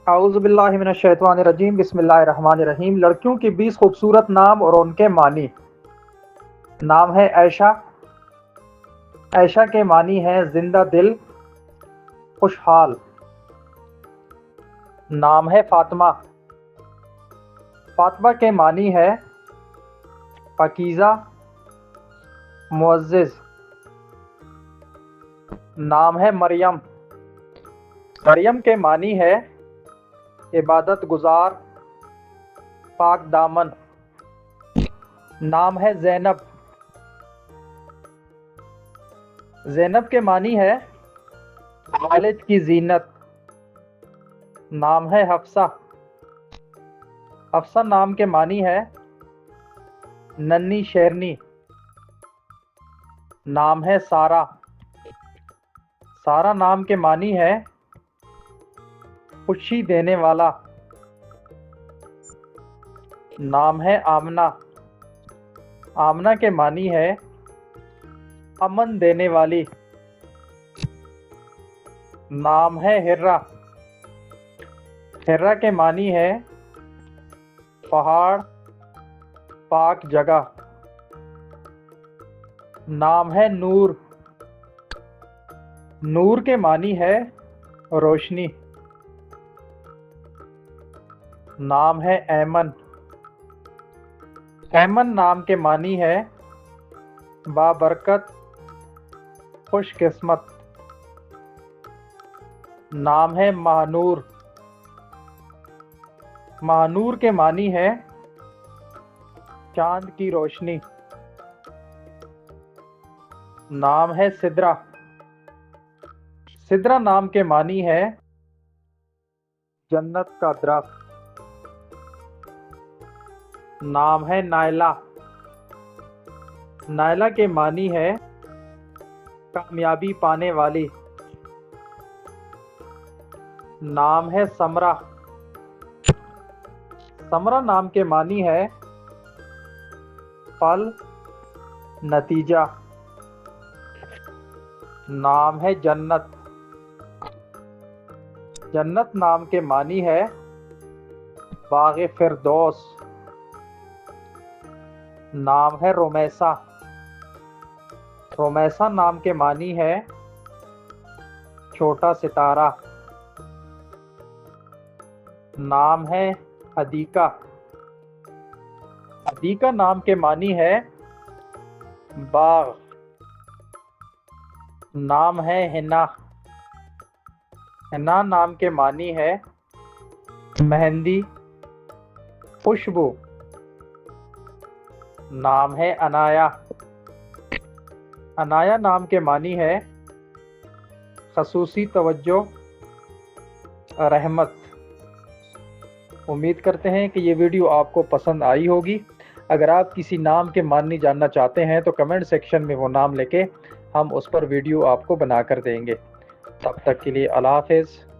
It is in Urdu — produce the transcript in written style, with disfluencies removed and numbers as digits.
اعوذ باللہ من الشیطان الرجیم، بسم اللہ الرحمن الرحیم۔ لڑکیوں کی 20 خوبصورت نام اور ان کے معنی۔ نام ہے عائشہ۔ عائشہ کے معنی ہے زندہ دل، خوشحال۔ نام ہے فاطمہ۔ فاطمہ کے معنی ہے پاکیزہ، معزز۔ نام ہے مریم۔ مریم کے معنی ہے عبادت گزار، پاک دامن۔ نام ہے زینب۔ زینب کے معنی ہے والد کی زینت۔ نام ہے حفصہ۔ حفصہ نام کے معنی ہے ننھی شیرنی۔ نام ہے سارہ۔ سارہ نام کے معنی ہے خوشی دینے والا۔ نام ہے آمنہ۔ آمنہ کے معنی ہے امن دینے والی۔ نام ہے ہرہ۔ ہرہ کے معنی ہے پہاڑ، پاک جگہ۔ نام ہے نور۔ نور کے معنی ہے روشنی۔ نام ہے ایمن۔ ایمن نام کے معنی ہے بابرکت، خوش قسمت۔ نام ہے ماہنور۔ ماہنور کے معنی ہے چاند کی روشنی۔ نام ہے سدرہ۔ سدرہ نام کے معنی ہے جنت کا درخت۔ نام ہے نائلہ۔ نائلہ کے معنی ہے کامیابی پانے والی۔ نام ہے سمرہ۔ سمرہ نام کے معنی ہے پھل، نتیجہ۔ نام ہے جنت۔ جنت نام کے معنی ہے باغ فردوس۔ نام ہے رومیسہ۔ رومیسہ نام کے معنی ہے چھوٹا ستارہ۔ نام ہے حدیقہ۔ حدیقہ نام کے معنی ہے باغ۔ نام ہے حنا۔ حنا نام کے معنی ہے مہندی، خوشبو۔ نام ہے عنایا۔ عنایا نام کے معنی ہے خصوصی توجہ، رحمت۔ امید کرتے ہیں کہ یہ ویڈیو آپ کو پسند آئی ہوگی۔ اگر آپ کسی نام کے معنی جاننا چاہتے ہیں تو کمنٹ سیکشن میں وہ نام لکھیں، ہم اس پر ویڈیو آپ کو بنا کر دیں گے۔ تب تک کے لیے اللہ حافظ۔